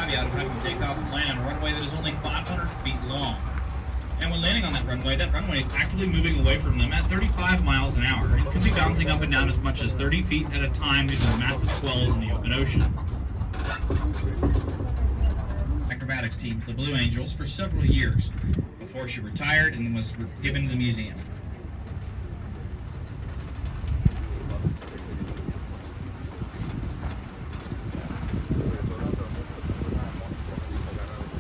caveat of having to take off and land on a runway that is only 500 feet long. And when landing on that runway is actively moving away from them at 35 miles an hour and can be bouncing up and down as much as 30 feet at a time due to the massive swells in the open ocean. Acrobatics team for the Blue Angels for several years before she retired and was given to the museum.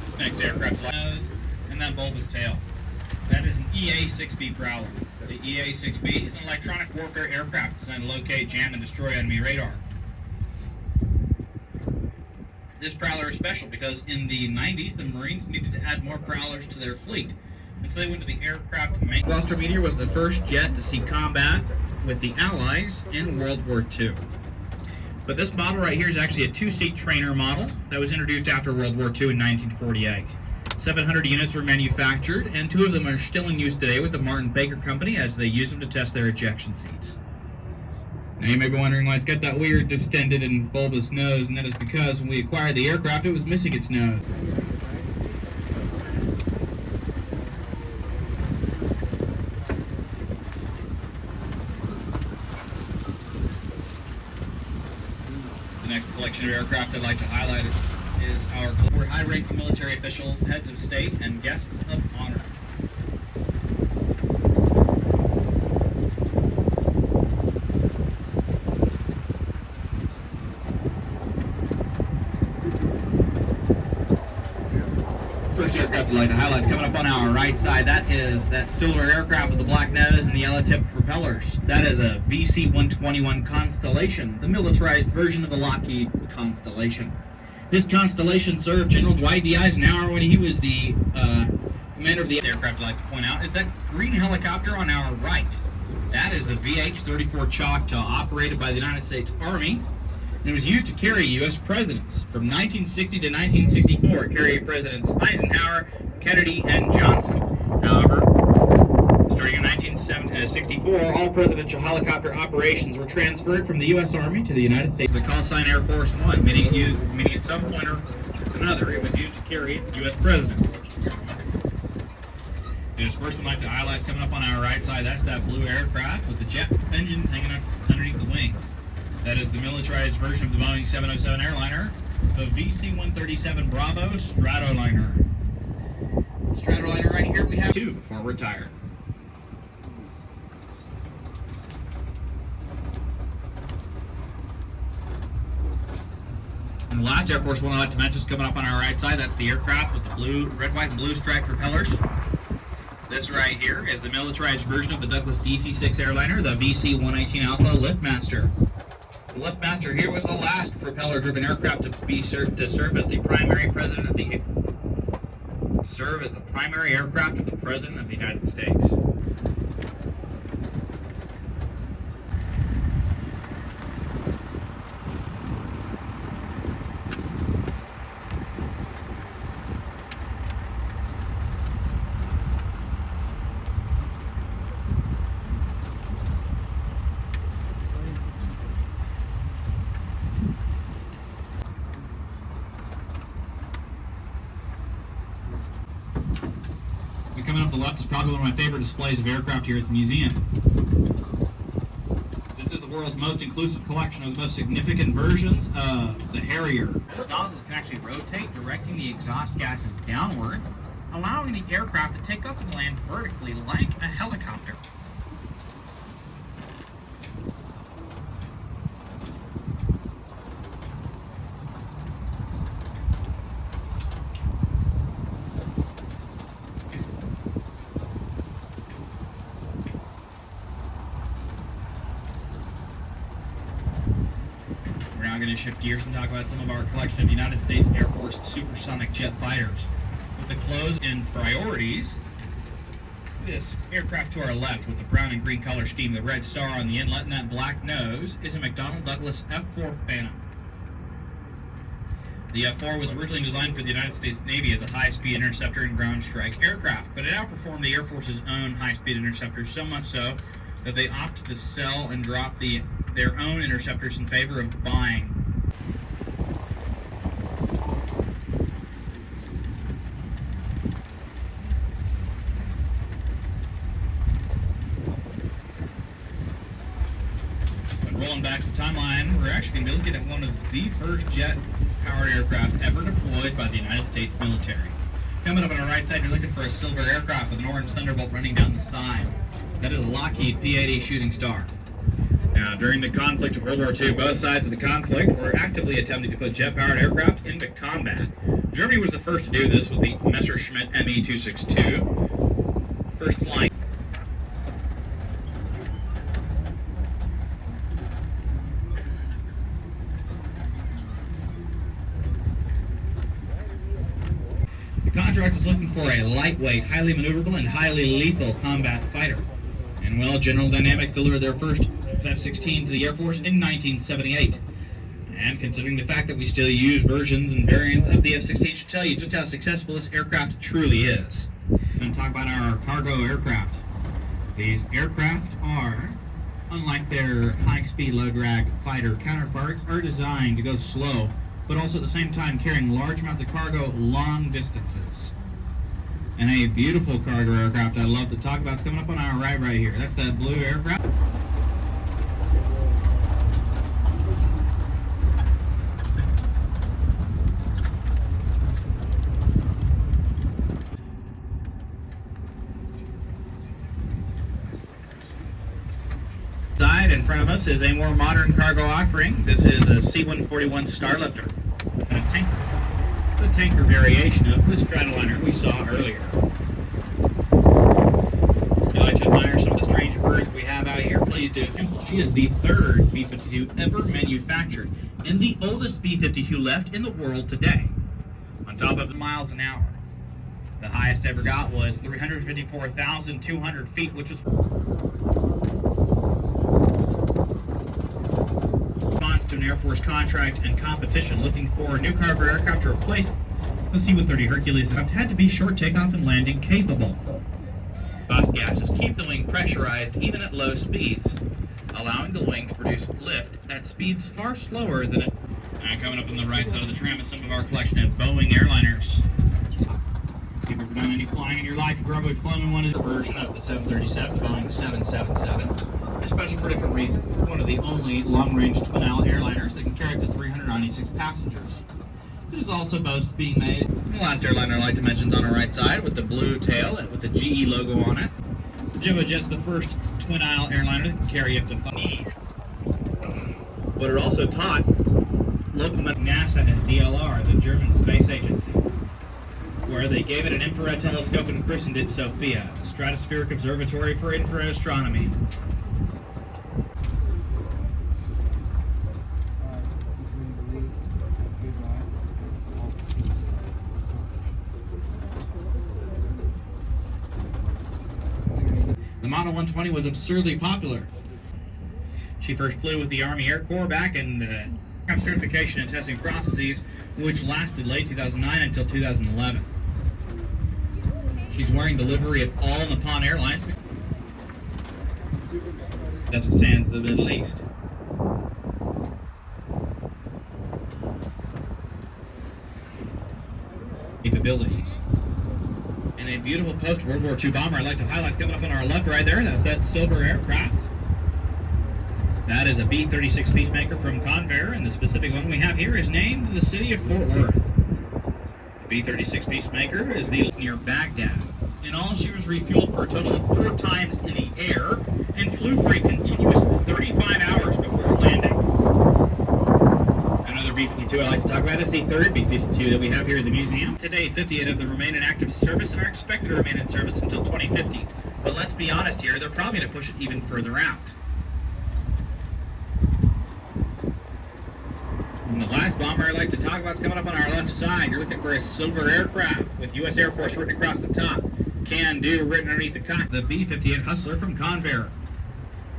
This next aircraft nose and that bulbous tail. That is an EA-6B Prowler. The EA-6B is an electronic warfare aircraft designed to locate, jam, and destroy enemy radar. This Prowler is special because in the 90s, the Marines needed to add more Prowlers to their fleet. And so they went to the aircraft maintenance. Gloucester Meteor was the first jet to see combat with the Allies in World War II. But this model right here is actually a two-seat trainer model that was introduced after World War II in 1948. 700 units were manufactured, and 2 of them are still in use today with the Martin Baker Company as they use them to test their ejection seats. Now you may be wondering why it's got that weird distended and bulbous nose, and that is because when we acquired the aircraft, it was missing its nose. The next collection of aircraft I'd like to highlight is our high-ranking military officials, heads of state, and guests of honor. First aircraft I'd like to highlight is coming up on our right side. That is that silver aircraft with the black nose and the yellow tip propellers. That is a VC-121 Constellation, the militarized version of the Lockheed Constellation. This Constellation served General Dwight D. Eisenhower when he was the commander of the aircraft. I'd like to point out is that green helicopter on our right. That is the VH-34 Choctaw, operated by the United States Army, and it was used to carry U.S. presidents from 1960 to 1964. It carried Presidents Eisenhower, Kennedy, and Johnson. However, starting in 1964, all presidential helicopter operations were transferred from the U.S. Army to the United States. The call sign Air Force One, meaning at some point or another, it was used to carry U.S. presidents. And this first one I'd like to highlight is coming up on our right side. That's that blue aircraft with the jet engines hanging up underneath the wings. That is the militarized version of the Boeing 707 airliner, the VC-137 Bravo Stratoliner. The Stratoliner right here we have 2 before we're retired. And the last Air Force One I'd like to mention is coming up on our right side. That's the aircraft with the blue, red, white, and blue striped propellers. This right here is the militarized version of the Douglas DC-6 airliner, the VC-118 Alpha Liftmaster. The Liftmaster here was the last propeller-driven aircraft to serve as the primary aircraft of the President of the United States. Coming up the left is probably one of my favorite displays of aircraft here at the museum. This is the world's most inclusive collection of the most significant versions of the Harrier. Those nozzles can actually rotate, directing the exhaust gases downwards, allowing the aircraft to take up and land vertically like a helicopter. We're now going to shift gears and talk about some of our collection of United States Air Force supersonic jet fighters. With the close in priorities, this aircraft to our left with the brown and green color scheme, the red star on the inlet and that black nose, is a McDonnell Douglas F-4 Phantom. The F-4 was originally designed for the United States Navy as a high-speed interceptor and ground strike aircraft, but it outperformed the Air Force's own high-speed interceptors so much so that they opted to sell and drop their own interceptors in favor of buying. Scrolling back to the timeline, we're actually going to be looking at one of the first jet-powered aircraft ever deployed by the United States military. Coming up on our right side, you're looking for a silver aircraft with an orange Thunderbolt running down the side. That is a Lockheed P-80 Shooting Star. Now, during the conflict of World War II, both sides of the conflict were actively attempting to put jet-powered aircraft into combat. Germany was the first to do this with the Messerschmitt Me-262, first flying. The contract was looking for a lightweight, highly maneuverable, and highly lethal combat fighter. And well, General Dynamics delivered their first F-16 to the Air Force in 1978. And considering the fact that we still use versions and variants of the F-16 should tell you just how successful this aircraft truly is. We're going to talk about our cargo aircraft. These aircraft are, unlike their high-speed, low-drag fighter counterparts, are designed to go slow, but also at the same time carrying large amounts of cargo long distances. And a beautiful cargo aircraft I love to talk about is coming up on our right here. That's that blue aircraft. Side in front of us is a more modern cargo offering. This is a C-141 Starlifter, a tanker. The tanker variation of the Stratoliner we saw earlier. If you'd like to admire some of the strange birds we have out here, please do. She is the third B-52 ever manufactured and the oldest B-52 left in the world today. On top of the miles an hour. The highest ever got was 354,200 feet, which is to an Air Force contract and competition looking for a new cargo aircraft to replace the C-130 Hercules. It had to be short takeoff and landing capable. Exhaust gases keep the wing pressurized even at low speeds, allowing the wing to produce lift at speeds far slower than it. And coming up on the right side of the tram is some of our collection of Boeing airliners. If you've ever done any flying in your life, you've probably flown in one of the version of the 737, the Boeing 777. They're special for different reasons. One of the only long-range twin-aisle airliners that can carry up to 396 passengers. It is also boasted being made. The last airliner I'd like to mention is on our right side with the blue tail and with the GE logo on it. Jet's the first twin-aisle airliner that can carry up to 5. But it also taught locomotive NASA and DLR, the German space agency, where they gave it an infrared telescope and christened it Sophia, a stratospheric observatory for infrared astronomy. The Model 120 was absurdly popular. She first flew with the Army Air Corps back in the certification and testing processes, which lasted late 2009 until 2011. She's wearing the livery of all Nippon Airlines. Desert sands of the Middle East. Capabilities. And a beautiful post-World War II bomber I'd like to highlight coming up on our left right there. That's that silver aircraft. That is a B-36 Peacemaker from Convair, and the specific one we have here is named the city of Fort Worth. The B-36 Peacemaker is near Baghdad. In all, she was refueled for a total of 4 times in the air and flew for a continuous 35 hours before landing. Another B-52 I'd like to talk about is the third B-52 that we have here at the museum. Today, 58 of them remain in active service and are expected to remain in service until 2050. But let's be honest here, they're probably going to push it even further out. And the last bomber I'd like to talk about is coming up on our left side. You're looking for a silver aircraft with U.S. Air Force written across the top. Can do written underneath the cockpit. The B-58 Hustler from Convair.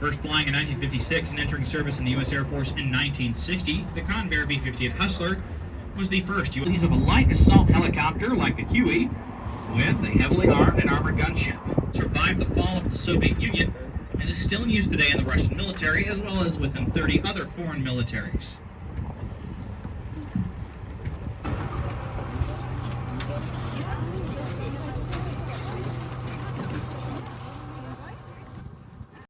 First flying in 1956 and entering service in the U.S. Air Force in 1960, the Convair B-58 Hustler was the first use of a light assault helicopter like the Huey with a heavily armed and armored gunship. Survived the fall of the Soviet Union and is still in use today in the Russian military as well as within 30 other foreign militaries.